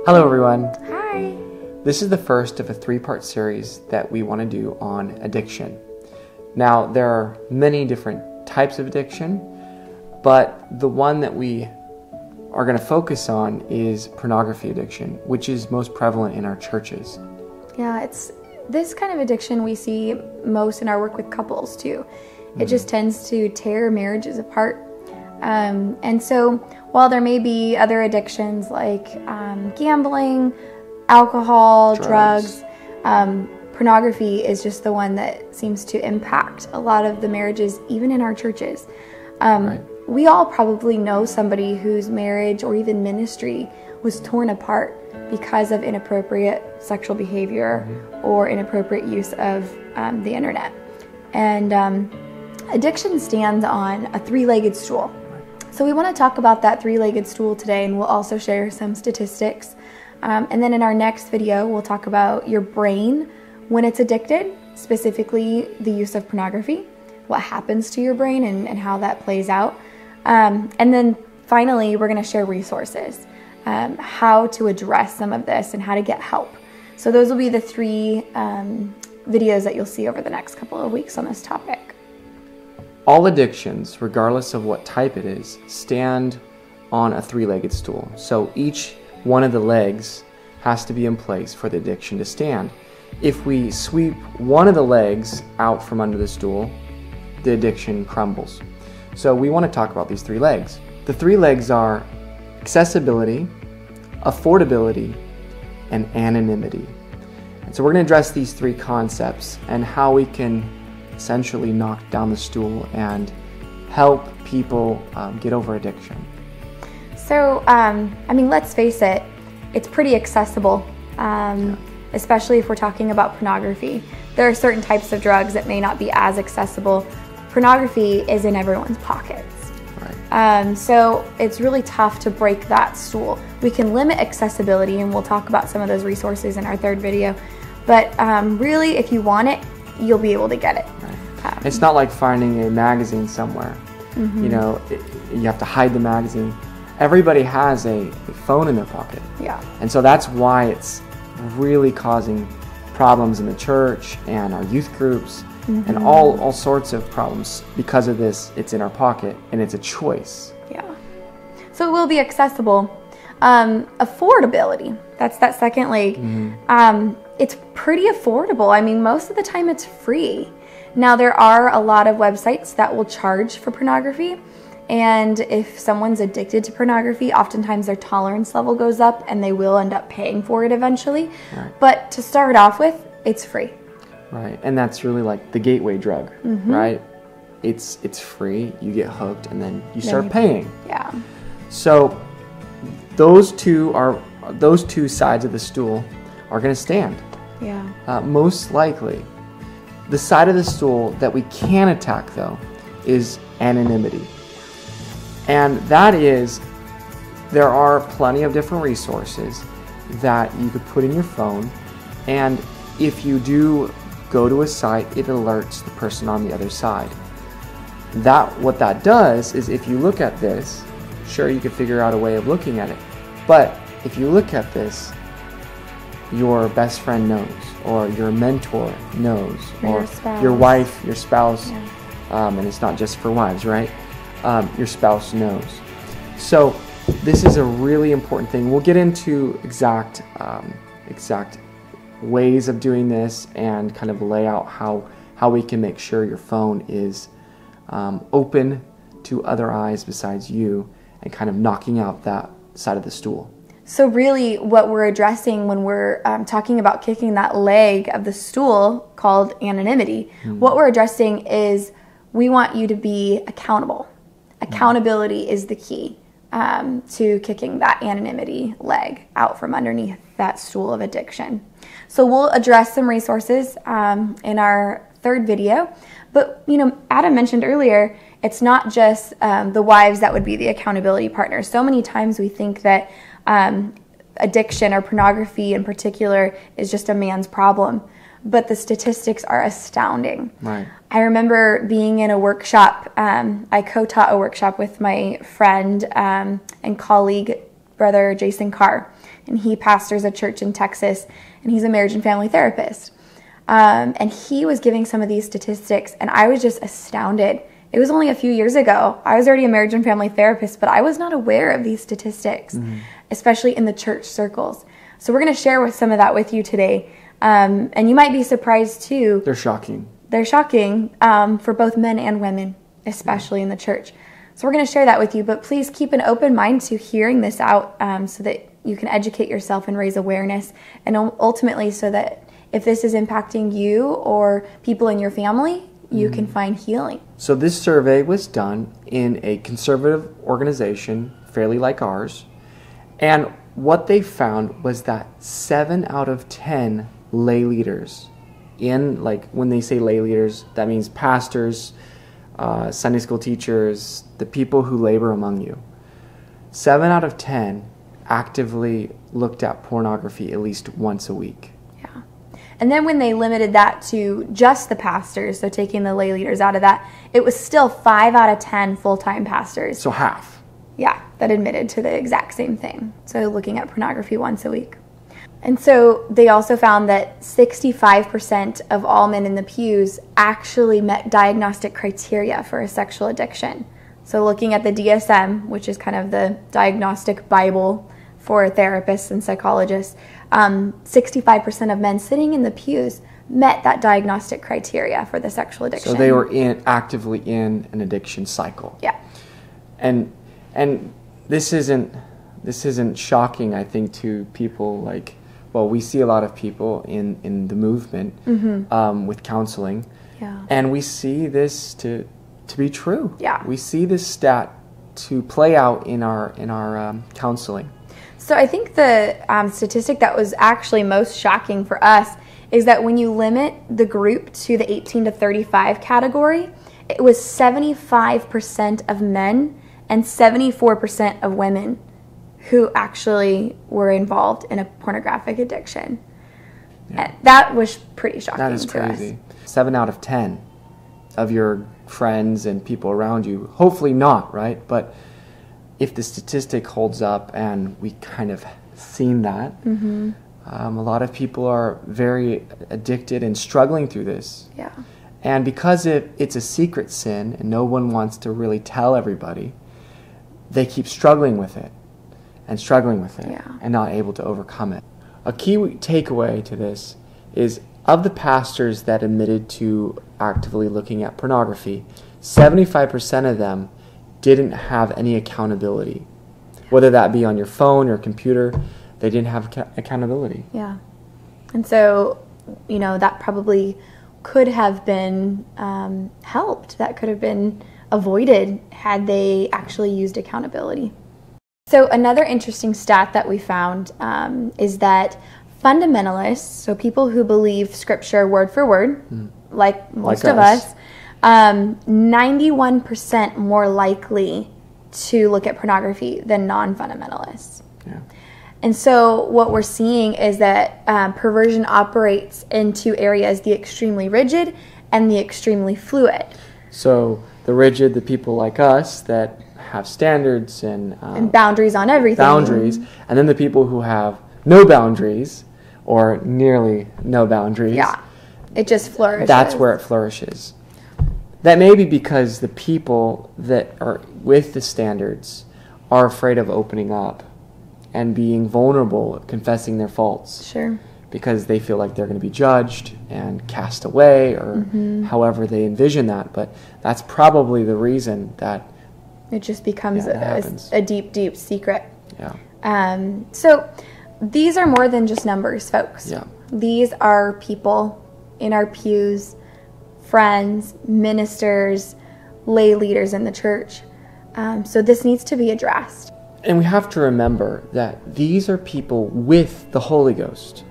Hello everyone. Hi. This is the first of a three-part series that we want to do on addiction. Now, there are many different types of addiction, but the one that we are going to focus on is pornography addiction, which is most prevalent in our churches. Yeah, it's this kind of addiction we see most in our work with couples too. It just tends to tear marriages apart. And so while there may be other addictions like gambling, alcohol, drugs, pornography is just the one that seems to impact a lot of the marriages, even in our churches. Right. We all probably know somebody whose marriage or even ministry was torn apart because of inappropriate sexual behavior or inappropriate use of the internet. And addiction stands on a three-legged stool. So we want to talk about that three-legged stool today, and we'll also share some statistics. And then in our next video, we'll talk about your brain when it's addicted, specifically the use of pornography, what happens to your brain and how that plays out. And then finally, we're going to share resources, how to address some of this and how to get help. So those will be the three videos that you'll see over the next couple of weeks on this topic. All addictions, regardless of what type it is, stand on a three-legged stool. So each one of the legs has to be in place for the addiction to stand. If we sweep one of the legs out from under the stool, the addiction crumbles. So we want to talk about these three legs. The three legs are accessibility, affordability, and anonymity. And so we're going to address these three concepts and how we can essentially knock down the stool and help people get over addiction. So, I mean, let's face it, it's pretty accessible, especially if we're talking about pornography. There are certain types of drugs that may not be as accessible. Pornography is in everyone's pockets. Right. So it's really tough to break that stool. We can limit accessibility, and we'll talk about some of those resources in our third video. But really, if you want it, you'll be able to get it. Right. It's not like finding a magazine somewhere. You know, you have to hide the magazine. Everybody has a phone in their pocket. Yeah. And so that's why it's really causing problems in the church and our youth groups and all sorts of problems because of this. It's in our pocket and it's a choice. Yeah. So it will be accessible. Affordability, that's that second leg. It's pretty affordable. I mean, most of the time it's free. Now, there are a lot of websites that will charge for pornography. And if someone's addicted to pornography, oftentimes their tolerance level goes up and they will end up paying for it eventually. Right. But to start off with, it's free. Right. And that's really like the gateway drug, right? It's free, you get hooked, and then you start paying. Yeah. So those two sides of the stool are going to stand. Yeah. Most likely. The side of the stool that we can attack, though, is anonymity. And that is, there are plenty of different resources that you could put in your phone, and if you do go to a site, it alerts the person on the other side. What that does is, if you look at this, sure, you could figure out a way of looking at it, but if you look at this, your best friend knows, or your mentor knows, or your wife, your spouse, and it's not just for wives, right? Your spouse knows. So this is a really important thing. We'll get into exact ways of doing this and kind of lay out how we can make sure your phone is open to other eyes besides you and kind of knocking out that side of the stool. So really what we're addressing when we're talking about kicking that leg of the stool called anonymity, what we're addressing is we want you to be accountable. Accountability is the key to kicking that anonymity leg out from underneath that stool of addiction. So we'll address some resources in our third video. But, you know, Adam mentioned earlier, it's not just the wives that would be the accountability partners. So many times we think that addiction or pornography in particular is just a man's problem. But the statistics are astounding. Right. I remember being in a workshop. I co-taught a workshop with my friend and colleague Brother Jason Carr, and he pastors a church in Texas, and he's a marriage and family therapist. And he was giving some of these statistics, and I was just astounded. It was only a few years ago. I was already a marriage and family therapist, but I was not aware of these statistics, especially in the church circles. So we're going to share some of that with you today. And you might be surprised too. They're shocking. They're shocking for both men and women, especially in the church. So we're going to share that with you, but please keep an open mind to hearing this out so that you can educate yourself and raise awareness, and ultimately so that if this is impacting you or people in your family, you can find healing. So this survey was done in a conservative organization, fairly like ours, and what they found was that 7 out of 10 lay leaders, when they say lay leaders, that means pastors, Sunday school teachers, the people who labor among you. 7 out of 10 actively looked at pornography at least once a week. Yeah. And then when they limited that to just the pastors, so taking the lay leaders out of that, it was still 5 out of 10 full-time pastors. So half. Yeah, that admitted to the exact same thing. So looking at pornography once a week. And so they also found that 65% of all men in the pews actually met diagnostic criteria for a sexual addiction. So looking at the DSM, which is kind of the diagnostic Bible for therapists and psychologists, 65% of men sitting in the pews met that diagnostic criteria for the sexual addiction. So they were actively in an addiction cycle. Yeah. And this isn't shocking, I think, to people like, well, we see a lot of people in the movement with counseling, and we see this to be true. Yeah. We see this stat to play out in our counseling. So I think the statistic that was actually most shocking for us is that when you limit the group to the 18 to 35 category, it was 75% of men and 74% of women who actually were involved in a pornographic addiction. Yeah. That was pretty shocking. That is crazy. 7 out of 10 of your friends and people around you, hopefully not, right? But if the statistic holds up, and we kind of seen that, a lot of people are very addicted and struggling through this. Yeah. And because it's a secret sin and no one wants to really tell everybody, they keep struggling with it and not able to overcome it. A key takeaway to this is, of the pastors that admitted to actively looking at pornography, 75% of them didn't have any accountability. Whether that be on your phone or computer, they didn't have accountability. Yeah. And so, that probably could have been helped. That could have been avoided had they actually used accountability. So another interesting stat that we found is that fundamentalists, so people who believe scripture word for word, like most of us, 91% more likely to look at pornography than non-fundamentalists. Yeah. And so what we're seeing is that perversion operates in two areas, the extremely rigid and the extremely fluid. So the rigid, the people like us that have standards and boundaries on everything. And then the people who have no boundaries or nearly no boundaries. Yeah, it just flourishes. That's where it flourishes. That may be because the people that are with the standards are afraid of opening up and being vulnerable, confessing their faults. Sure. Because they feel like they're going to be judged and cast away, or however they envision that. But that's probably the reason that it just becomes a deep, deep secret. Yeah. So these are more than just numbers, folks. Yeah. These are people in our pews, friends, ministers, lay leaders in the church. So this needs to be addressed. And we have to remember that these are people with the Holy Ghost.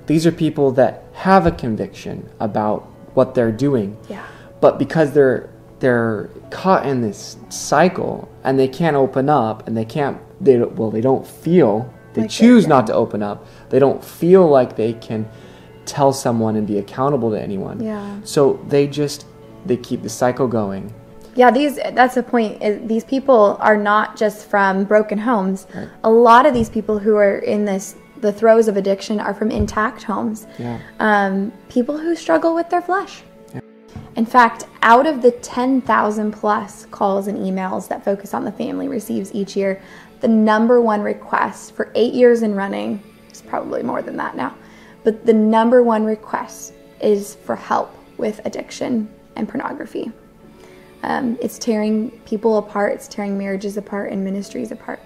These are people that have a conviction about what they're doing. Yeah. But because they're caught in this cycle and they can't open up, and they don't feel, they like choose not to open up. They don't feel like they can tell someone and be accountable to anyone. Yeah. So they keep the cycle going. Yeah, that's the point. These people are not just from broken homes. Right. A lot of these people who are in the throes of addiction are from intact homes. Yeah. People who struggle with their flesh. Yeah. In fact, out of the 10,000 plus calls and emails that Focus on the Family receives each year, the number one request for 8 years in running, it's probably more than that now, but the number one request is for help with addiction and pornography. It's tearing people apart, it's tearing marriages apart and ministries apart.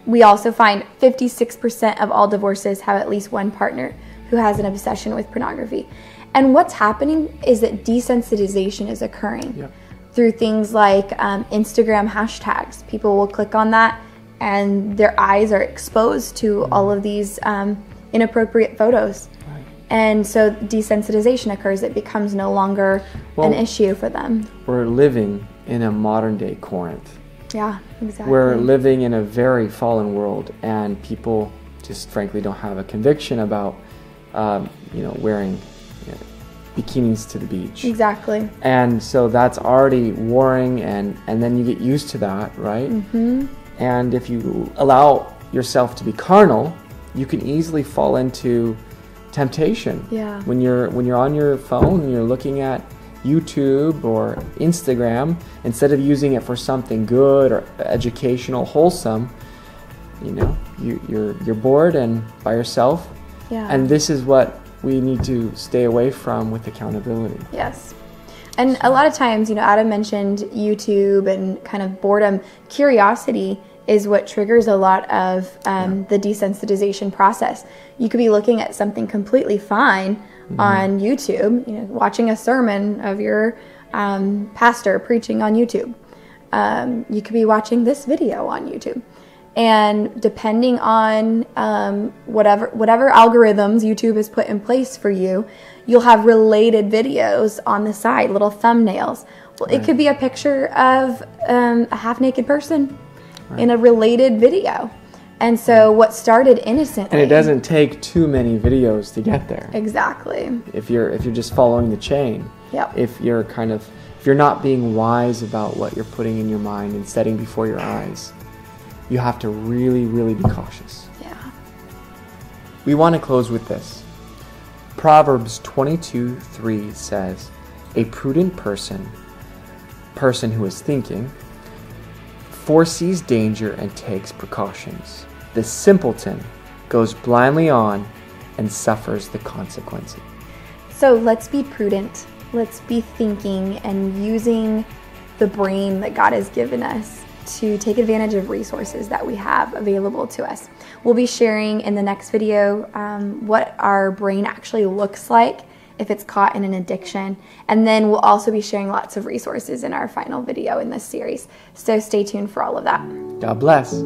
We also find 56% of all divorces have at least one partner who has an obsession with pornography. And what's happening is that desensitization is occurring through things like Instagram hashtags. People will click on that and their eyes are exposed to all of these inappropriate photos. And so desensitization occurs. It becomes no longer an issue for them. We're living in a modern day Corinth. Yeah, exactly. We're living in a very fallen world, and people just frankly don't have a conviction about, wearing bikinis to the beach. Exactly. And so that's already warring, and then you get used to that, right? Mm-hmm. And if you allow yourself to be carnal, you can easily fall into temptation. Yeah. When you're on your phone and you're looking at YouTube or Instagram, instead of using it for something good or educational, wholesome, you're bored and by yourself. Yeah. And this is what we need to stay away from with accountability. Yes. And a lot of times, Adam mentioned YouTube and kind of boredom. Curiosity is what triggers a lot of the desensitization process. You could be looking at something completely fine on YouTube, watching a sermon of your pastor preaching on YouTube. You could be watching this video on YouTube. And depending on whatever algorithms YouTube has put in place for you, you'll have related videos on the side, little thumbnails. Well, it could be a picture of a half-naked person in a related video. And so what started innocently... And it doesn't take too many videos to get there. Exactly. If you're just following the chain. Yep. If you're not being wise about what you're putting in your mind and setting before your eyes, you have to really, really be cautious. Yeah. We want to close with this. Proverbs 22:3 says, "A prudent person who is thinking, foresees danger and takes precautions. The simpleton goes blindly on and suffers the consequences." So let's be prudent. Let's be thinking and using the brain that God has given us to take advantage of resources that we have available to us. We'll be sharing in the next video what our brain actually looks like if it's caught in an addiction. And then we'll also be sharing lots of resources in our final video in this series. So stay tuned for all of that. God bless.